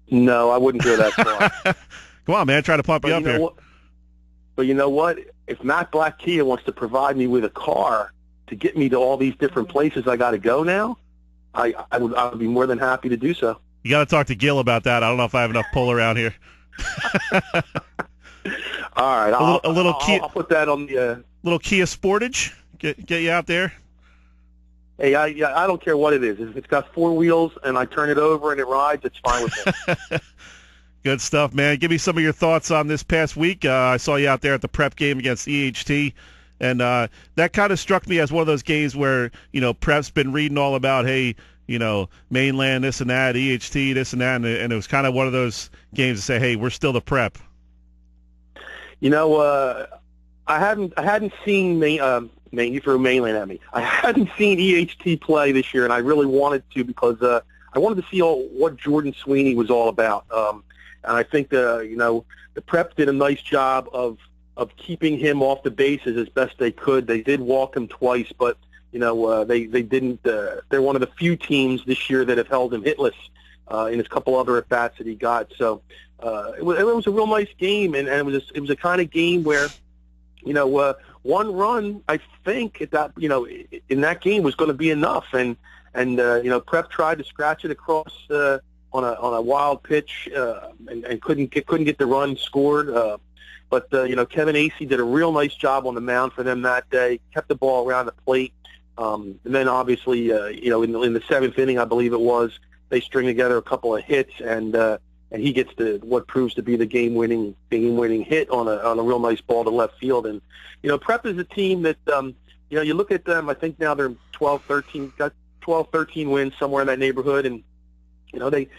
No, I wouldn't go that far. Come on, man, try to pump you up here. But you know what? If Matt Black Kia wants to provide me with a car to get me to all these different places I got to go now, I would be more than happy to do so. You got to talk to Gil about that. I don't know if I have enough pull around here. All right, I'll put that on the little Kia Sportage. Get you out there. Hey, I don't care what it is. If it's got four wheels and I turn it over and it rides, it's fine with me. Good stuff, man. Give me some of your thoughts on this past week. I saw you out there at the prep game against EHT, and that kind of struck me as one of those games where, prep's been reading all about, hey, mainland this and that, EHT this and that, and it was kind of one of those games to say, hey, we're still the prep. I hadn't seen you threw mainland at me. I hadn't seen EHT play this year, and I really wanted to because I wanted to see what Jordan Sweeney was all about. And I think the prep did a nice job of keeping him off the bases as best they could. They did walk him twice, but they didn't. They're one of the few teams this year that have held him hitless in his couple other at bats that he got. So it was a real nice game, and it was a kind of game where one run I think at that in that game was going to be enough, and prep tried to scratch it across on a wild pitch and couldn't get the run scored. But Kevin Acey did a real nice job on the mound for them that day. Kept the ball around the plate, and then obviously in the seventh inning, I believe it was, they string together a couple of hits, and he gets what proves to be the game-winning hit on a real nice ball to left field. And Prep is a team that you look at them. I think now they're 12-13, got 12-13 wins somewhere in that neighborhood, and they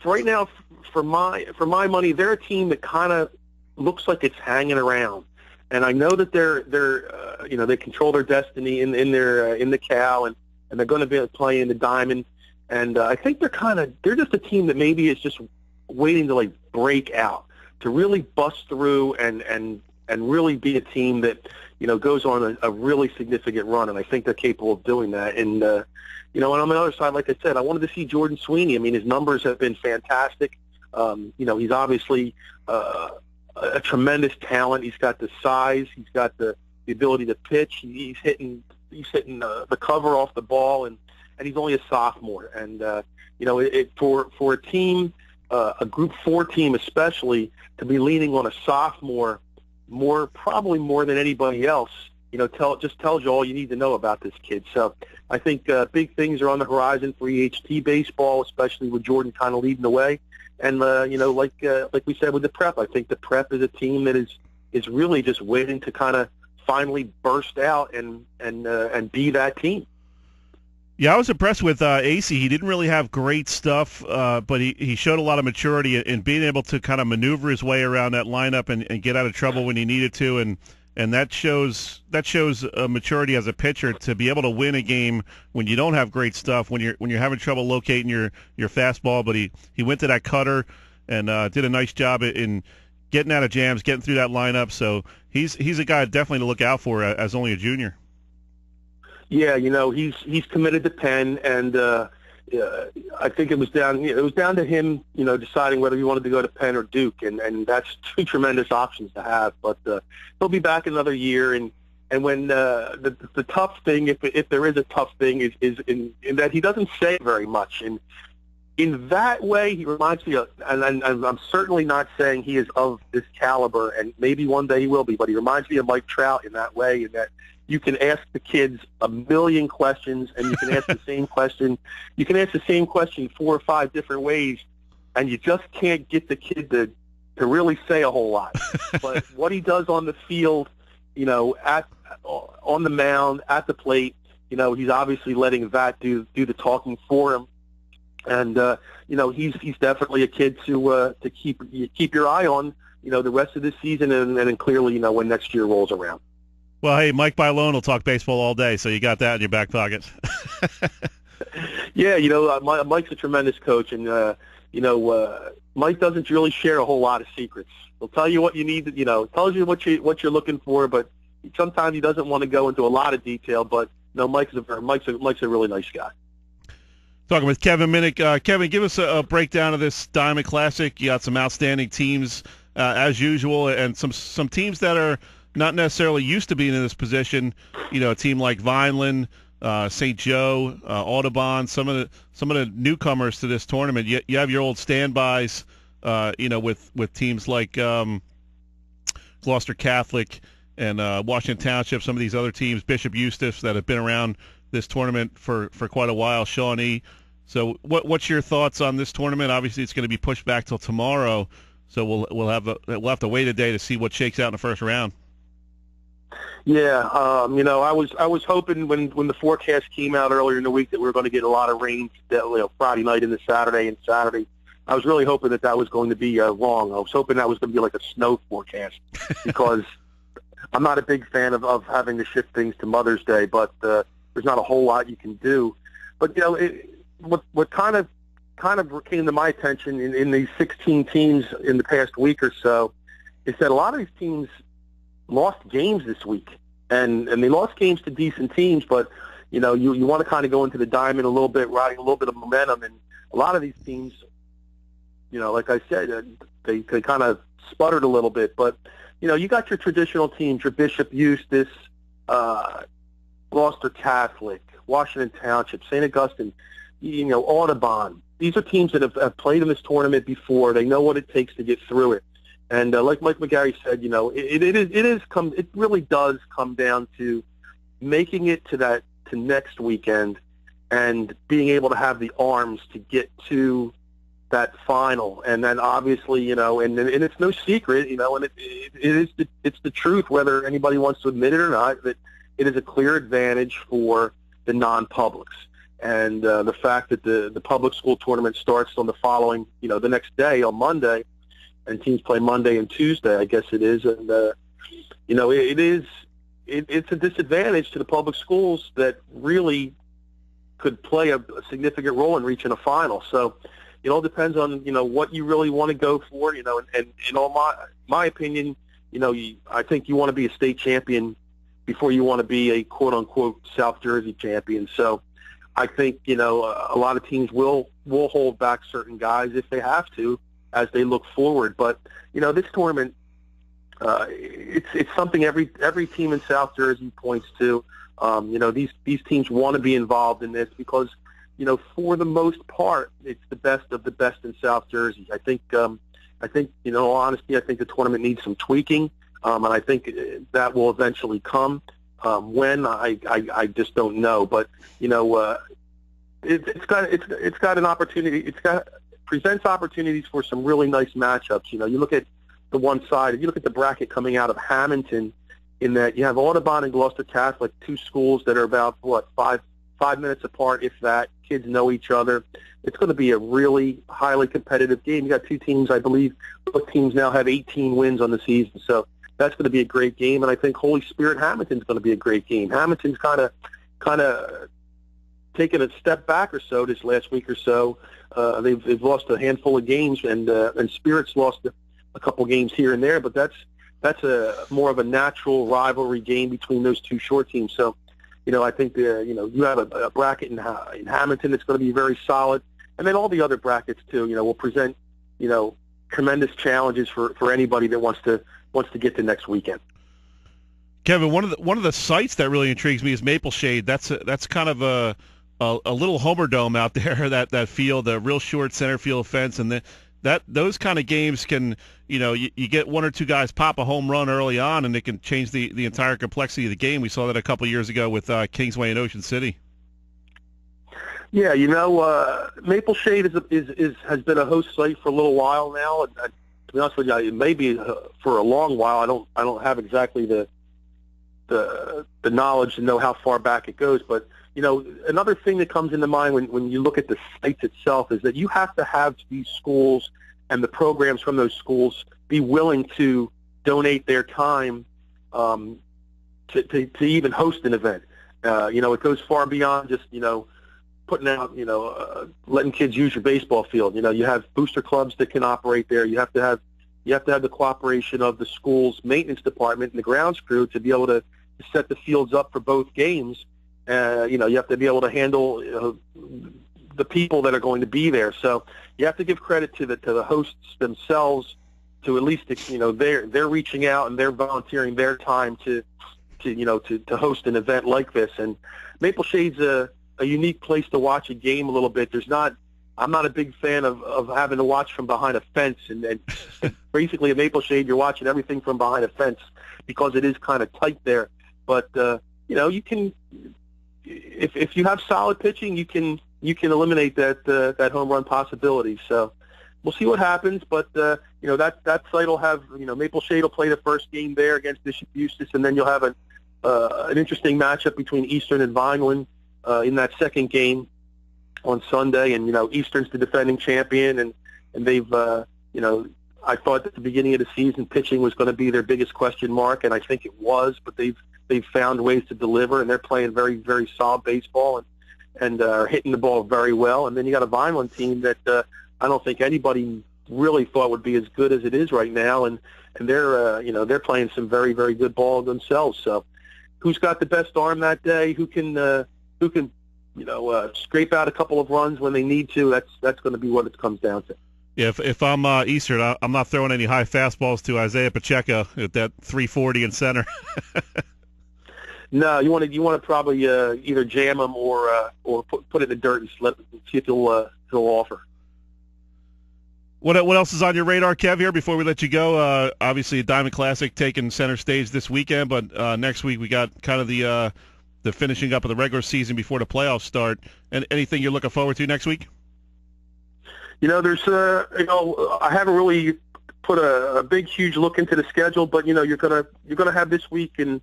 right now for my money, they're a team that kind of looks like it's hanging around. And I know that they're they control their destiny in the Cal, and they're going to be playing the Diamond. And I think they're just a team that maybe is just waiting to break out, to really bust through and really be a team that goes on a really significant run. And I think they're capable of doing that. And and on the other side, like I said, I wanted to see Jordan Sweeney. I mean, his numbers have been fantastic. He's obviously a tremendous talent. He's got the size. He's got the ability to pitch. He's hitting the cover off the ball, and he's only a sophomore. And for a team, a Group 4 team especially, to be leaning on a sophomore probably more than anybody else, just tells you all you need to know about this kid. So I think big things are on the horizon for EHT baseball, especially with Jordan kind of leading the way. And like we said with the prep, I think the prep is a team that is really just waiting to kind of finally burst out and be that team. Yeah, I was impressed with Acey. He didn't really have great stuff, but he showed a lot of maturity in being able to kind of maneuver his way around that lineup and get out of trouble when he needed to, and that shows maturity as a pitcher to be able to win a game when you don't have great stuff, when you're having trouble locating your fastball. But he went to that cutter and did a nice job in getting out of jams, getting through that lineup. So he's a guy definitely to look out for as only a junior. Yeah, he's committed to Penn, and I think it was down to him, deciding whether he wanted to go to Penn or Duke, and that's two tremendous options to have. But he'll be back another year, and when the tough thing, if there is a tough thing, is in that he doesn't say very much, and in that way he reminds me of, and I'm certainly not saying he is of this caliber, and maybe one day he will be, but he reminds me of Mike Trout in that way, in that you can ask the kids a million questions, and you can ask the same question. You can ask the same question 4 or 5 different ways, and you just can't get the kid to really say a whole lot. But what he does on the field, on the mound, at the plate, he's obviously letting that do the talking for him. And he's definitely a kid to keep your eye on, the rest of the season, and then clearly, when next year rolls around. Well, hey, Mike Bailone will talk baseball all day, so you got that in your back pocket. Yeah, Mike's a tremendous coach, and Mike doesn't really share a whole lot of secrets. He'll tell you what you need to, tells you what you're looking for, but sometimes he doesn't want to go into a lot of detail. But Mike's a really nice guy. Talking with Kevin Minnick. Kevin, give us a breakdown of this Diamond Classic. You got some outstanding teams as usual, and some teams that are not necessarily used to being in this position. You know, a team like Vineland, St. Joe, Audubon, some of the newcomers to this tournament. You have your old standbys. With teams like Gloucester Catholic and Washington Township, some of these other teams, Bishop Eustace, that have been around this tournament for quite a while, Shawnee. So what's your thoughts on this tournament? Obviously, it's going to be pushed back till tomorrow, so we'll have to wait a day to see what shakes out in the first round. Yeah, I was hoping when the forecast came out earlier in the week that we were going to get a lot of rain Friday night into Saturday and Saturday. I was really hoping that was going to be wrong. I was hoping that was going to be like a snow forecast because I'm not a big fan of having to shift things to Mother's Day, but there's not a whole lot you can do. But what kind of came to my attention in these 16 teams in the past week or so is that a lot of these teams lost games this week, and they lost games to decent teams. But you want to kind of go into the Diamond a little bit, riding a little bit of momentum, and a lot of these teams, like I said, they kind of sputtered a little bit. But you got your traditional teams, your Bishop Eustace, Gloucester Catholic, Washington Township, St. Augustine, Audubon. These are teams that have played in this tournament before. They know what it takes to get through it. And like Mike McGarry said, it really does come down to making it to next weekend and being able to have the arms to get to that final. And then obviously, and it's no secret, and it's the truth, whether anybody wants to admit it or not, that it is a clear advantage for the non-publics. And the fact that the public school tournament starts on the following, the next day on Monday, and teams play Monday and Tuesday, I guess it is. And, it's a disadvantage to the public schools that really could play a significant role in reaching a final. So it all depends on, what you really want to go for, and in all my opinion, I think you want to be a state champion before you want to be a quote-unquote South Jersey champion. So I think, a lot of teams will hold back certain guys if they have to as they look forward. But, this tournament, it's something every team in South Jersey points to. These teams want to be involved in this because, for the most part, it's the best of the best in South Jersey. I think, in all honesty, I think the tournament needs some tweaking. And I think that will eventually come. When I just don't know, but it's got an opportunity. Presents opportunities for some really nice matchups. You look at the one side. If you look at the bracket coming out of Hamilton, in that you have Audubon and Gloucester Catholic, two schools that are about 5 minutes apart, if that. Kids know each other. It's going to be a really highly competitive game. You got two teams, I believe. Both teams now have 18 wins on the season, so that's going to be a great game. And I think Holy Spirit Hamilton's going to be a great game. Hamilton's kind of taken a step back or so this last week or so. They've lost a handful of games, and Spirit's lost a couple games here and there. But that's a more of a natural rivalry game between those two short teams. So, I think you have a bracket in Hamilton that's going to be very solid, and then all the other brackets too. Will present tremendous challenges for anybody that wants to get to next weekend. Kevin, one of the sites that really intrigues me is Maple Shade. That's kind of a little Homer Dome out there. That field, a real short center field fence, and those kind of games can you get one or two guys pop a home run early on, and it can change the entire complexity of the game. We saw that a couple of years ago with Kingsway and Ocean City. Yeah, Maple Shade has been a host site for a little while now, and to be honest with you, it may be for a long while. I don't have exactly the knowledge to know how far back it goes, but another thing that comes into mind when you look at the sites itself is that you have to have these schools and the programs from those schools be willing to donate their time to even host an event. It goes far beyond just putting out letting kids use your baseball field. You have booster clubs that can operate there. You have to have the cooperation of the school's maintenance department and the grounds crew to be able to set the fields up for both games. You have to be able to handle the people that are going to be there. So you have to give credit to the hosts themselves, to at least, you know, they're reaching out and they're volunteering their time to host an event like this. And Maple Shade's a unique place to watch a game a little bit. I'm not a big fan of having to watch from behind a fence, and basically at Maple Shade you're watching everything from behind a fence because it is kind of tight there. But you know, you can, if you have solid pitching, you can eliminate that home run possibility. So we'll see what happens. But you know, that site will have, you know, Maple Shade will play the first game there against Bishop Eustace, and then you'll have an interesting matchup between Eastern and Vineland in that second game on Sunday. And you know, Eastern's the defending champion, and they've you know, I thought at the beginning of the season pitching was going to be their biggest question mark, and I think it was, but they've found ways to deliver, and they're playing very, very solid baseball and are hitting the ball very well. And then you got a Vineland team that I don't think anybody really thought would be as good as it is right now, and they're you know, they're playing some very, very good ball themselves. So who's got the best arm that day? Who can you know, scrape out a couple of runs when they need to? That's going to be what it comes down to. Yeah, if I'm Eastern, I'm not throwing any high fastballs to Isaiah Pacheco at that 340 in center. No, you want to probably either jam him or put it in the dirt and see if he'll offer. What else is on your radar, Kev, here before we let you go? Obviously, Diamond Classic taking center stage this weekend, but next week we got kind of the finishing up of the regular season before the playoffs start. And anything you're looking forward to next week? You know, there's you know, I haven't really put a big, huge look into the schedule, but you know, you're gonna have this week and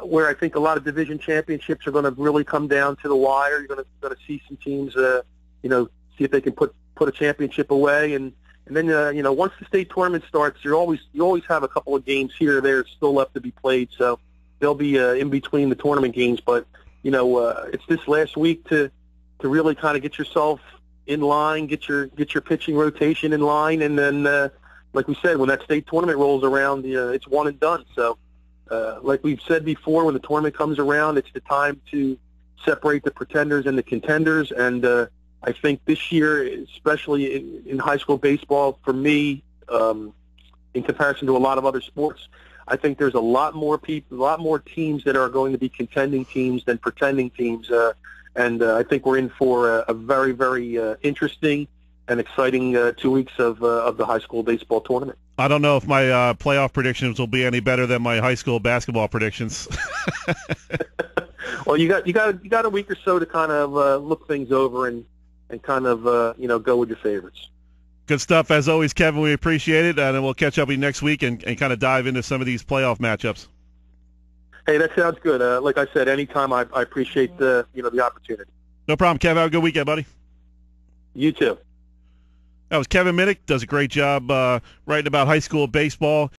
where I think a lot of division championships are going to really come down to the wire. You're going to see some teams, you know, see if they can put a championship away, and then you know, once the state tournament starts, you always have a couple of games here or there still left to be played. So they'll be in between the tournament games, but you know, it's this last week to really kind of get yourself in line, get your pitching rotation in line, and then like we said, when that state tournament rolls around, it's one and done. So. Like we've said before, when the tournament comes around, it's the time to separate the pretenders and the contenders. And I think this year, especially in high school baseball, for me, in comparison to a lot of other sports, I think there's a lot more people, a lot more teams that are going to be contending teams than pretending teams. And I think we're in for a very, very interesting and exciting 2 weeks of the high school baseball tournament. I don't know if my playoff predictions will be any better than my high school basketball predictions. Well, you got a week or so to kind of look things over and kind of you know, go with your favorites. Good stuff as always, Kevin. We appreciate it, and then we'll catch up with you next week and kind of dive into some of these playoff matchups. Hey, that sounds good. Like I said, anytime I appreciate the opportunity. No problem, Kevin. Have a good weekend, buddy. You too. That was Kevin Minnick. Does a great job writing about high school baseball.